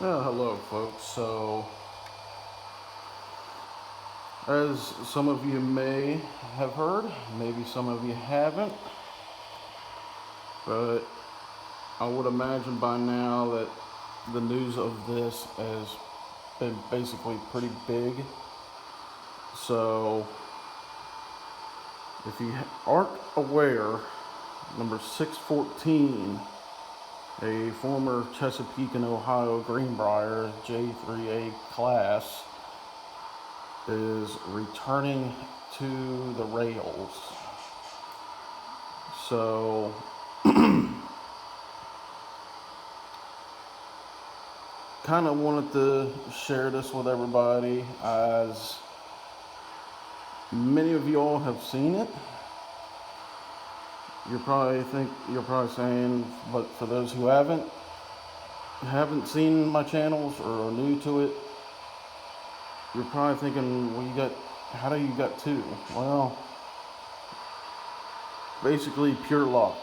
Hello, folks. So, as some of you may have heard, maybe some of you haven't, but I would imagine by now that the news of this has been basically pretty big. So, if you aren't aware, number 614, a former Chesapeake and Ohio Greenbrier J3A class, is returning to the rails. So, kind of wanted to share this with everybody, as many of you all have seen it. You're probably saying, but for those who haven't seen my channels or are new to it, you're probably thinking, well, how do you got two? Well, basically pure luck.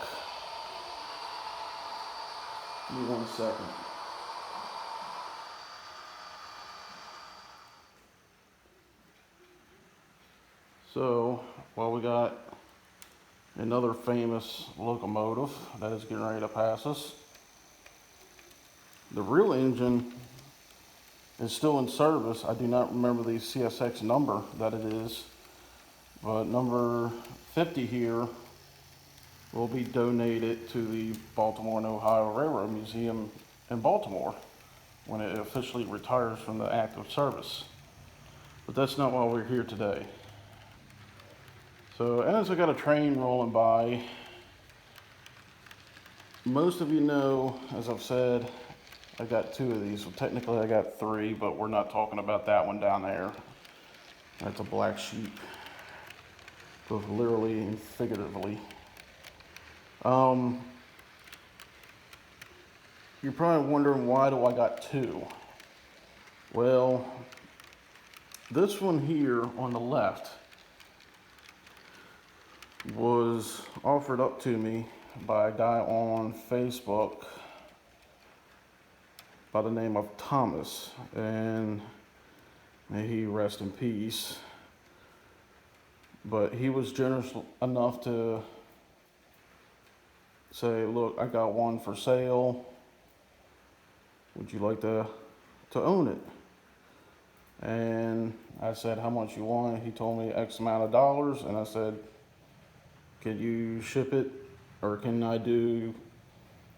Give me 1 second. So, well, we got another famous locomotive that is getting ready to pass us. The real engine is still in service. I do not remember the CSX number that it is, but number 50 here will be donated to the Baltimore and Ohio Railroad Museum in Baltimore when it officially retires from the active service. But that's not why we're here today. So as I got a train rolling by, most of you know, as I've said, I got two of these. Well, technically I got three, but we're not talking about that one down there. That's a black sheep, both literally and figuratively. You're probably wondering, why do I got two? Well, this one here on the left was offered up to me by a guy on Facebook by the name of Thomas, and may he rest in peace. But he was generous enough to say, look, I got one for sale. Would you like to own it? And I said, how much you want? He told me X amount of dollars, and I said, can you ship it, or can I do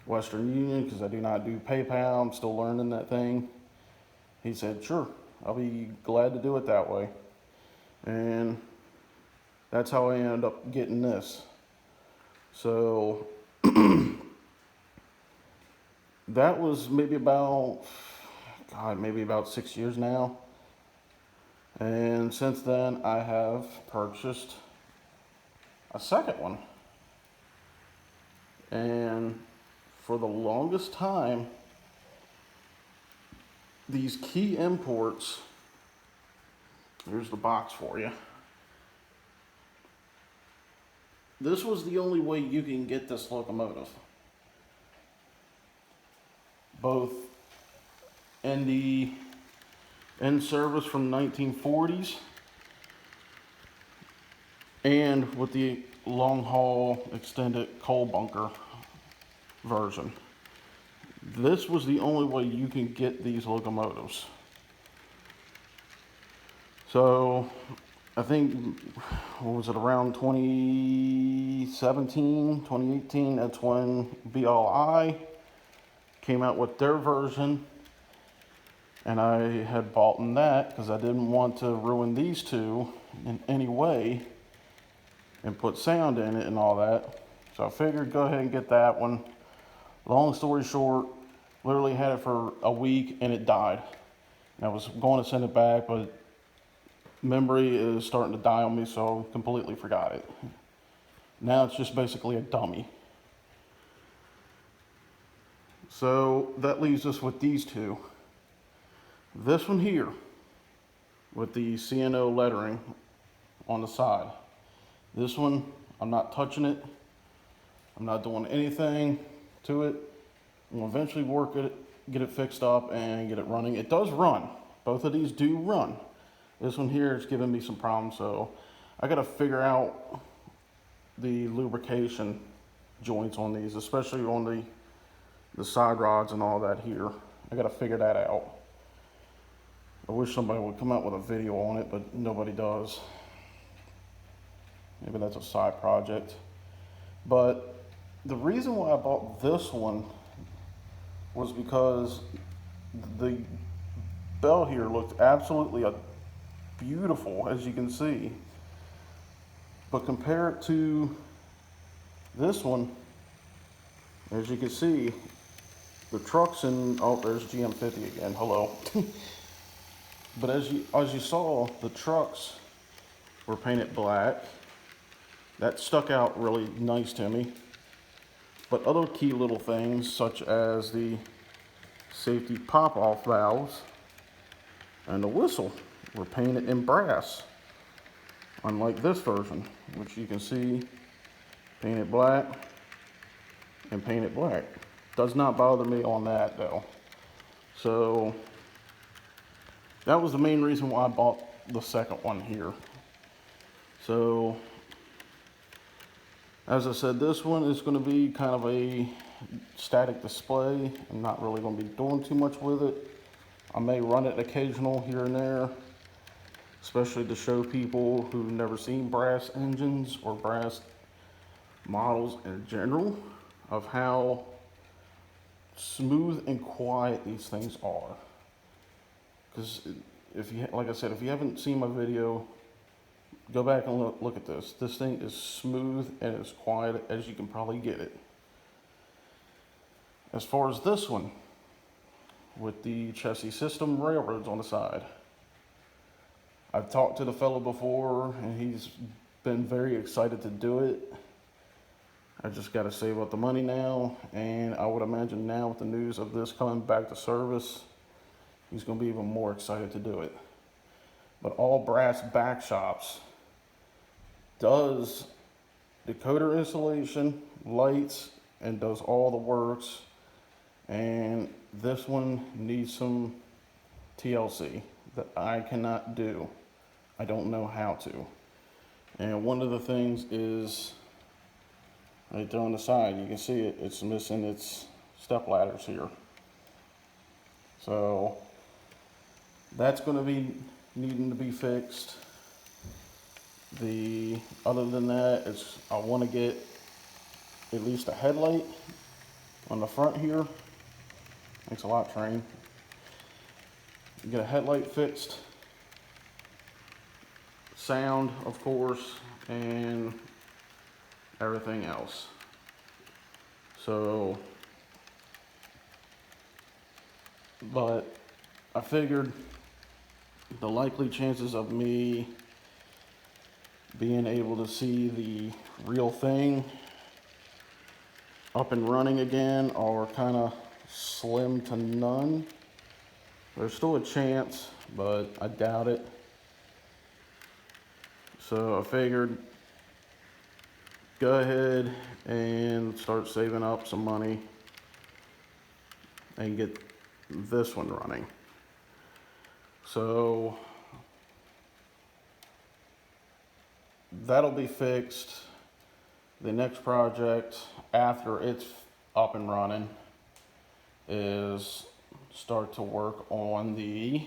Western Union, because I do not do PayPal. I'm still learning that thing. He said, sure, I'll be glad to do it that way. And that's how I ended up getting this. So that was maybe about 6 years now. And since then, I have purchased a second one. And for the longest time, these key imports, here's the box for you. This was the only way you can get this locomotive. Both in service from 1940s and with the long haul extended coal bunker version. This was the only way you can get these locomotives. So I think, what was it, around 2017, 2018, that's when BLI came out with their version. And I had bought in that because I didn't want to ruin these two in any way and put sound in it and all that. So I figured go ahead and get that one. Long story short, literally had it for a week and it died. And I was going to send it back, but memory is starting to die on me, so I completely forgot it. Now it's just basically a dummy. So that leaves us with these two. This one here, with the CNO lettering on the side. This one, I'm not touching it. I'm not doing anything to it. We'll eventually work it, get it fixed up and get it running. It does run. Both of these do run. This one here is giving me some problems, so I gotta figure out the lubrication joints on these, especially on the side rods and all that here. I gotta figure that out. I wish somebody would come out with a video on it, but nobody does. Maybe that's a side project. But the reason why I bought this one was because the bell here looked absolutely beautiful, as you can see. But compare it to this one, as you can see, the trucks in, oh, there's GM50 again, hello. But as you saw, the trucks were painted black. That stuck out really nice to me. But other key little things, such as the safety pop-off valves and the whistle, were painted in brass. Unlike this version, which you can see painted black and painted black. Does not bother me on that though. So that was the main reason why I bought the second one here. So as I said, this one is going to be kind of a static display. I'm not really going to be doing too much with it. I may run it occasional here and there, especially to show people who've never seen brass engines or brass models in general, of how smooth and quiet these things are. Because if you, like I said, if you haven't seen my video, go back and look at this. This thing is smooth and as quiet as you can probably get it. As far as this one, with the chassis system railroads on the side, I've talked to the fellow before and he's been very excited to do it. I just got to save up the money now, and I would imagine now with the news of this coming back to service, he's going to be even more excited to do it. But all brass back shops does decoder installation, lights, and does all the works. And this one needs some TLC that I cannot do. I don't know how to. And one of the things is right there on the side, you can see it, it's missing its step ladders here. So that's going to be needing to be fixed. Other than that, I want to get at least a headlight on the front here. Thanks a lot, train. Get a headlight fixed, sound, of course, and everything else. So, but I figured the likely chances of me being able to see the real thing up and running again are kind of slim to none. There's still a chance, but I doubt it. So I figured go ahead and start saving up some money and get this one running. So that'll be fixed. The next project after it's up and running is start to work on the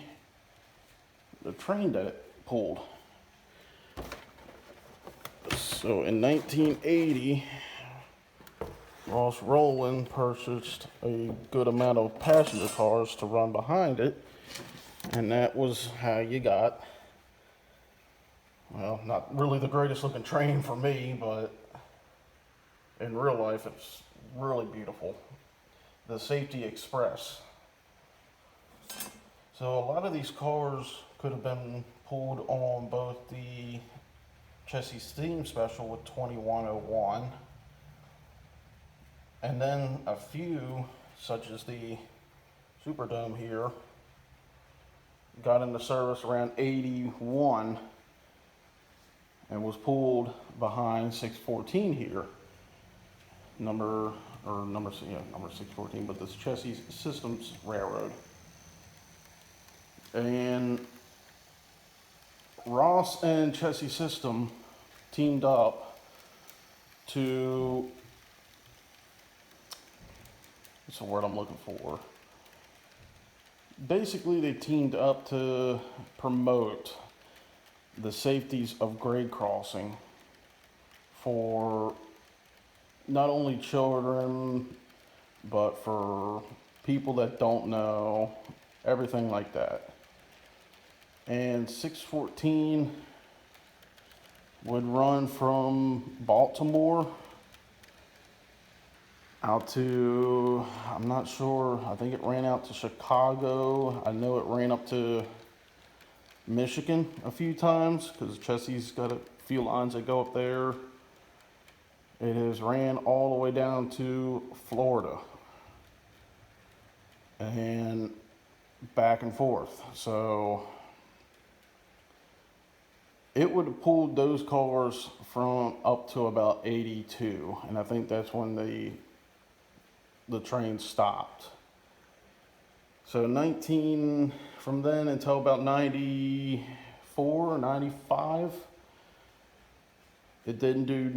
train that it pulled. So in 1980, Ross Rowland purchased a good amount of passenger cars to run behind it, and that was how you got, well, not really the greatest looking train for me, but in real life it's really beautiful. The Safety Express. So a lot of these cars could have been pulled on both the Chassis Steam Special with 2101, and then a few, such as the Superdome here, got into service around 81 and was pulled behind 614 here, number or number 614, but this Chessie Systems Railroad. And Ross and Chessie System teamed up to, what's the word I'm looking for? Basically, they teamed up to promote the safeties of grade crossing for not only children, but for people that don't know, everything like that. And 614 would run from Baltimore out to, I'm not sure, I think it ran out to Chicago. I know it ran up to Michigan a few times because Chessie's got a few lines that go up there. It has ran all the way down to Florida and back and forth. So it would have pulled those cars from up to about 82, and I think that's when the train stopped. So from then until about 94, 95, it didn't do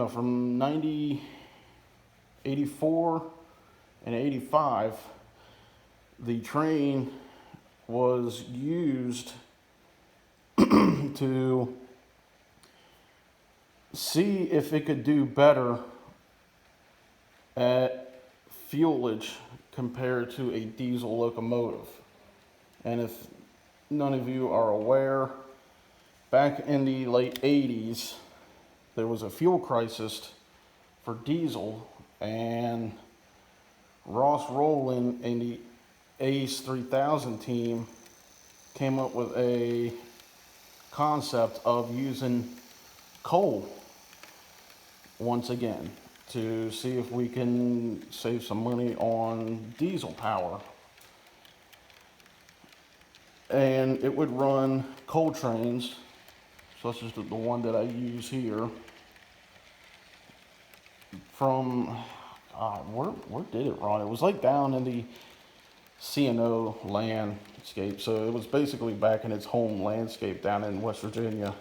from 84 and 85, the train was used to see if it could do better at fuelage compared to a diesel locomotive. And if none of you are aware, back in the late 80s, there was a fuel crisis for diesel, and Ross Rowland and the ACE 3000 team came up with a concept of using coal once again to see if we can save some money on diesel power. And it would run coal trains, such as the one that I use here, from, where did it run? It was like down in the C&O landscape. So it was basically back in its home landscape down in West Virginia.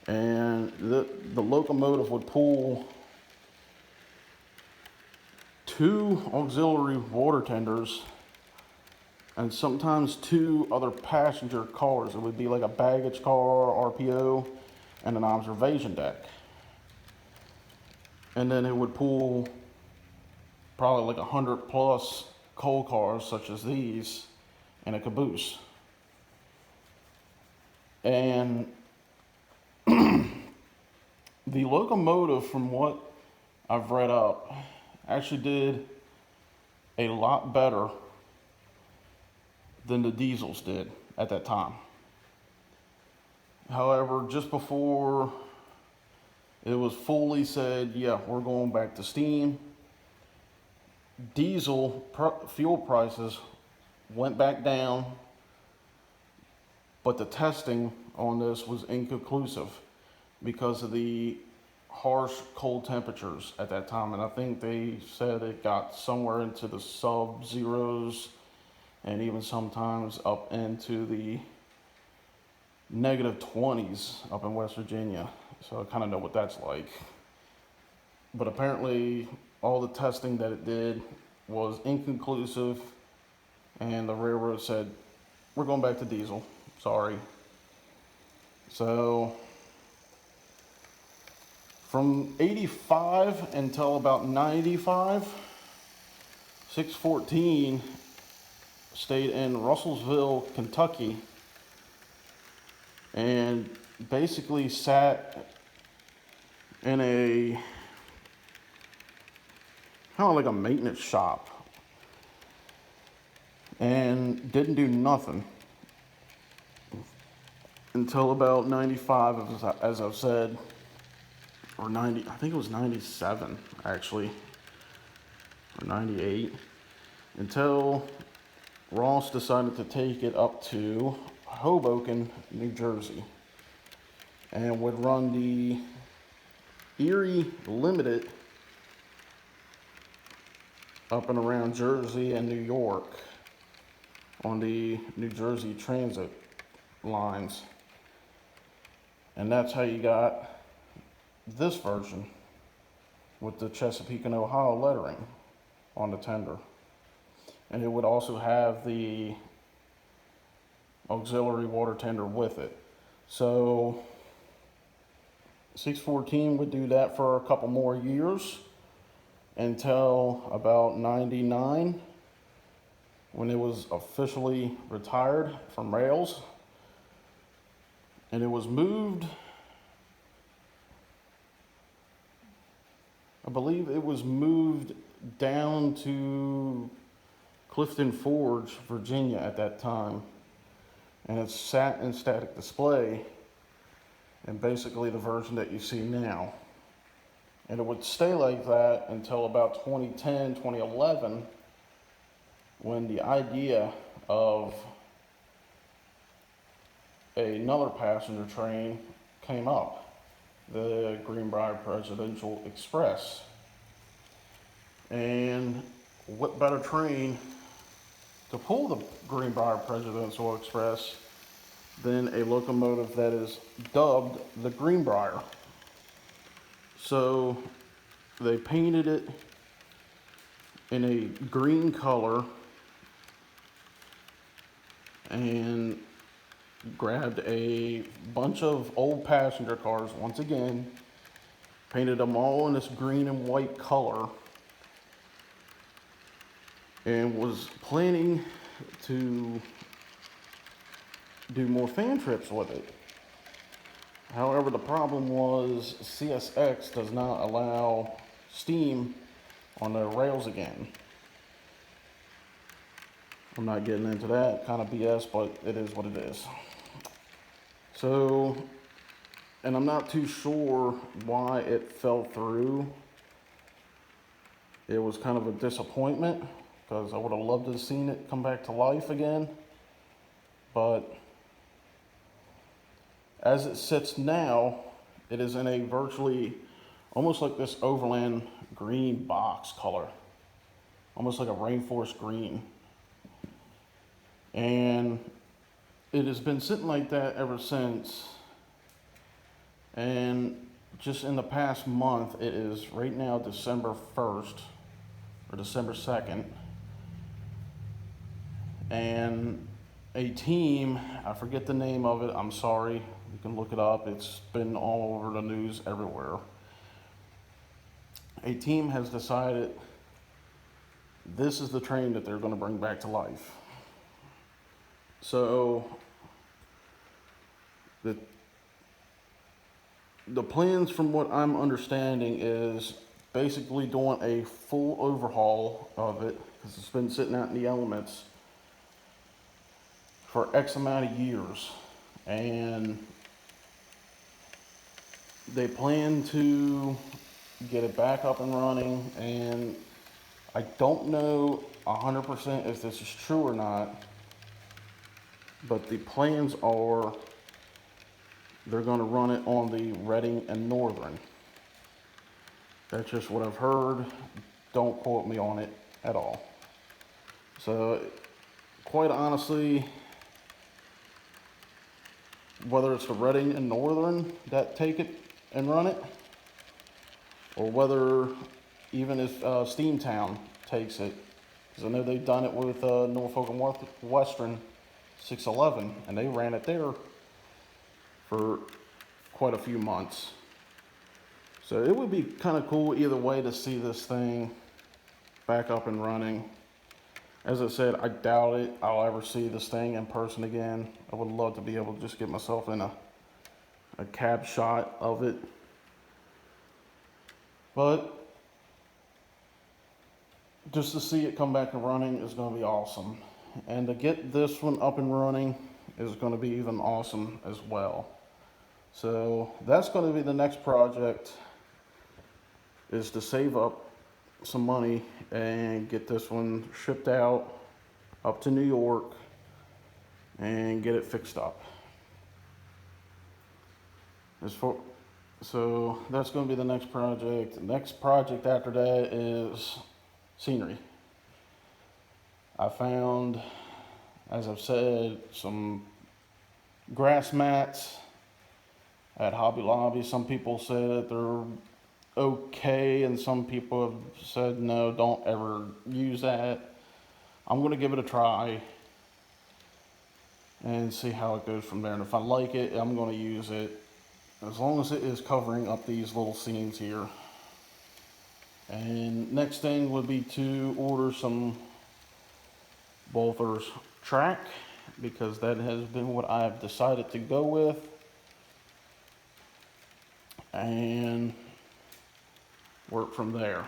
And the locomotive would pull 2 auxiliary water tenders and sometimes 2 other passenger cars. It would be like a baggage car, RPO, and an observation deck. And then it would pull probably like 100 plus coal cars such as these and a caboose. And the locomotive, from what I've read up, actually did a lot better than the diesels did at that time. However, just before it was fully said, yeah, we're going back to steam, diesel fuel prices went back down, but the testing on this was inconclusive because of the harsh cold temperatures at that time. And I think they said it got somewhere into the sub-zeros and even sometimes up into the -20s up in West Virginia. So I kind of know what that's like. But apparently all the testing that it did was inconclusive, and the railroad said, we're going back to diesel, sorry. So from 85 until about 95, 614 stayed in Russellville, Kentucky, and basically sat in a kind of like a maintenance shop and didn't do nothing until about 95, as I've said, or 90, I think it was 97 actually, or 98, until Ross decided to take it up to Hoboken, New Jersey, and would run the Erie Limited up and around Jersey and New York on the New Jersey Transit lines. And that's how you got this version with the Chesapeake and Ohio lettering on the tender. And it would also have the auxiliary water tender with it. So 614 would do that for a couple more years until about 99, when it was officially retired from rails. And it was moved, I believe it was moved down to Clifton Forge, Virginia at that time. And it sat in static display, and basically the version that you see now. And it would stay like that until about 2010, 2011, when the idea of another passenger train came up, the Greenbrier Presidential Express. And what better train to pull the Greenbrier Presidential Express than a locomotive that is dubbed the Greenbrier. So they painted it in a green color and grabbed a bunch of old passenger cars, once again, painted them all in this green and white color, and was planning to do more fan trips with it. However, the problem was CSX does not allow steam on their rails again. I'm not getting into that kind of BS, but it is what it is. So, and I'm not too sure why it fell through. It was kind of a disappointment, because I would have loved to have seen it come back to life again. But as it sits now, it is in a virtually, almost like this overland green box color. Almost like a rainforest green. And it has been sitting like that ever since. And just in the past month, it is right now December 1st, or December 2nd. And a team, I forget the name of it, I'm sorry, you can look it up, it's been all over the news everywhere. A team has decided this is the train that they're going to bring back to life. So the plans, from what I'm understanding, is basically doing a full overhaul of it, because it's been sitting out in the elements for X amount of years, and they plan to get it back up and running. And I don't know 100% if this is true or not, but the plans are they're going to run it on the Reading and Northern. That's just what I've heard. Don't quote me on it at all. So, quite honestly, whether it's the Reading and Northern that take it and run it, or whether even if Steamtown takes it, because I know they've done it with Norfolk and Western 611, and they ran it there for quite a few months. So it would be kind of cool either way to see this thing back up and running. As I said, I doubt it I'll ever see this thing in person again. I would love to be able to just get myself in a cab shot of it. But just to see it come back and running is going to be awesome. And to get this one up and running is going to be even awesome as well. So that's going to be the next project, is to save up some money and get this one shipped out up to New York and get it fixed up. So that's going to be the next project. The next project after that is scenery. I found, as I've said, some grass mats at Hobby Lobby. Some people said that they're okay, and some people have said no, don't ever use that. I'm going to give it a try and see how it goes from there. And if I like it, I'm going to use it, as long as it is covering up these little seams here. And next thing would be to order some Walther's track, because that has been what I've decided to go with. And work from there.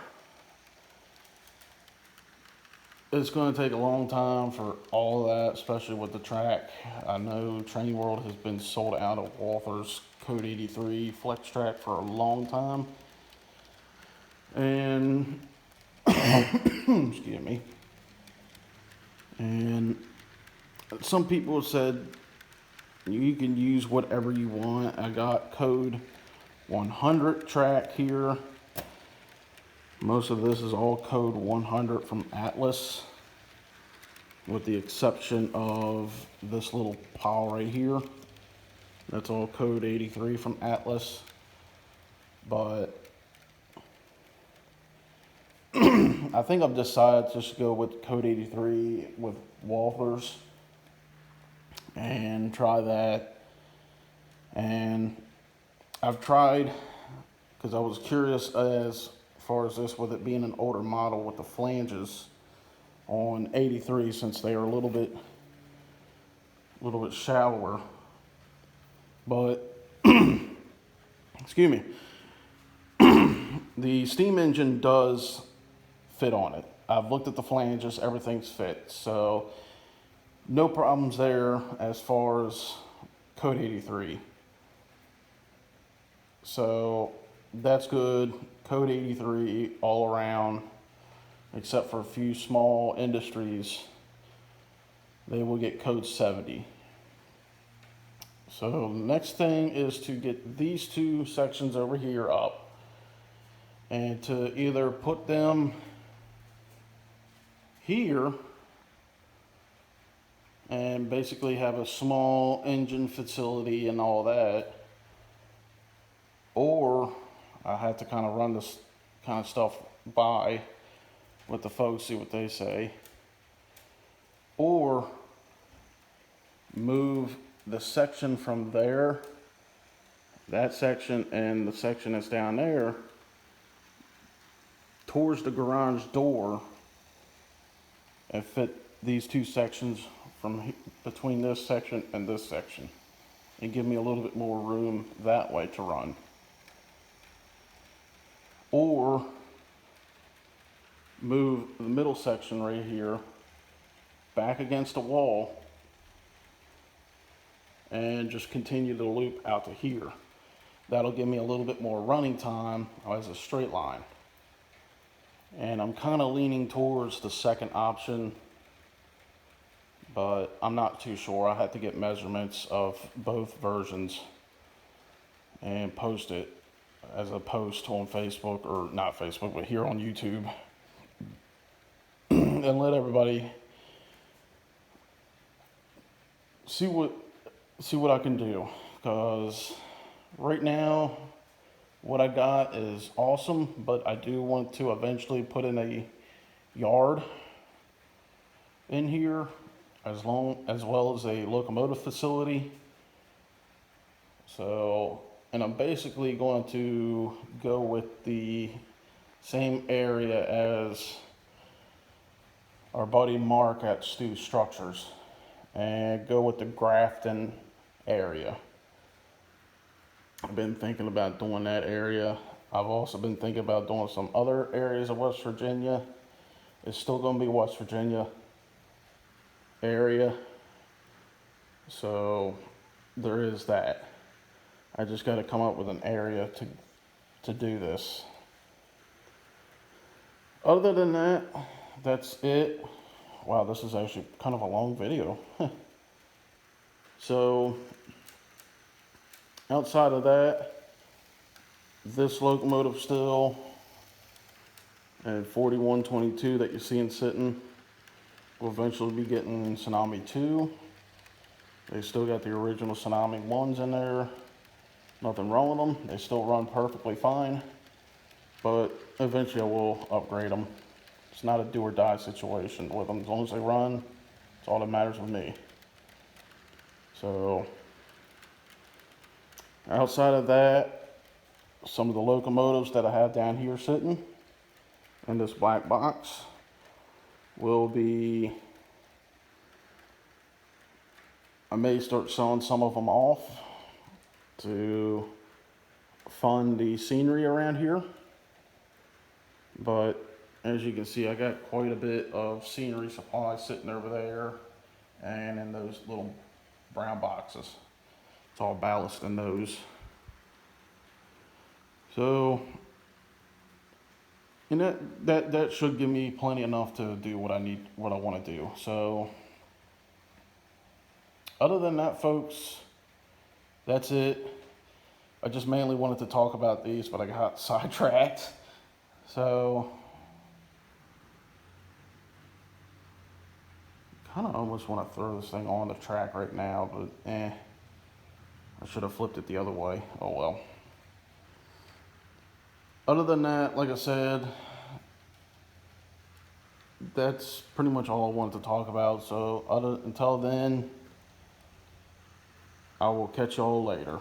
It's going to take a long time for all of that, especially with the track. I know Training World has been sold out of Walther's Code 83 Flex Track for a long time. And, excuse me. And some people have said you can use whatever you want. I got Code 100 track here. Most of this is all Code 100 from Atlas, with the exception of this little pile right here. That's all Code 83 from Atlas. But I think I've decided to just go with Code 83 with Walther's and try that. And I've tried, because I was curious as far as this, with it being an older model, with the flanges on 83, since they are a little bit shallower. But excuse me, the steam engine does fit on it. I've looked at the flanges, everything's fit, so no problems there as far as Code 83. So that's good. Code 83 all around, except for a few small industries, they will get Code 70. So the next thing is to get these two sections over here up, and to either put them here and basically have a small engine facility and all that, or I have to kind of run this kind of stuff by with the folks, see what they say, or move the section from there, that section and the section that's down there, towards the garage door, and fit these two sections from between this section and this section, and give me a little bit more room that way to run. Or move the middle section right here back against the wall and just continue the loop out to here. That'll give me a little bit more running time as a straight line. And I'm kind of leaning towards the second option, but I'm not too sure. I had to get measurements of both versions and post it as a post on Facebook, or not Facebook, but here on YouTube, and let everybody see what I can do. Because right now what I got is awesome, but I do want to eventually put in a yard in here, as well as a locomotive facility. So, and I'm basically going to go with the same area as our buddy Mark at Stu Structures, and go with the Grafton area. I've been thinking about doing that area. I've also been thinking about doing some other areas of West Virginia. It's still going to be West Virginia area, so there is that. I just got to come up with an area to do this. Other than that, that's it. Wow, this is actually kind of a long video. So outside of that, this locomotive still, and 4122 that you're seeing sitting, We'll eventually be getting Tsunami 2. They still got the original Tsunami 1s in there. Nothing wrong with them. They still run perfectly fine. But eventually I will upgrade them. It's not a do or die situation with them. As long as they run, it's all that matters with me. So, outside of that, some of the locomotives that I have down here sitting in this black box will be, I may start selling some of them off to fund the scenery around here. But as you can see, I got quite a bit of scenery supplies sitting over there and in those little brown boxes. It's all ballast in those. So, and that should give me plenty enough to do what I need, what I want to do. So, other than that, folks, that's it. I just mainly wanted to talk about these, but I got sidetracked. So, kind of almost want to throw this thing on the track right now, but I should have flipped it the other way. Oh well. Other than that, like I said, that's pretty much all I wanted to talk about. So until then, I will catch y'all later.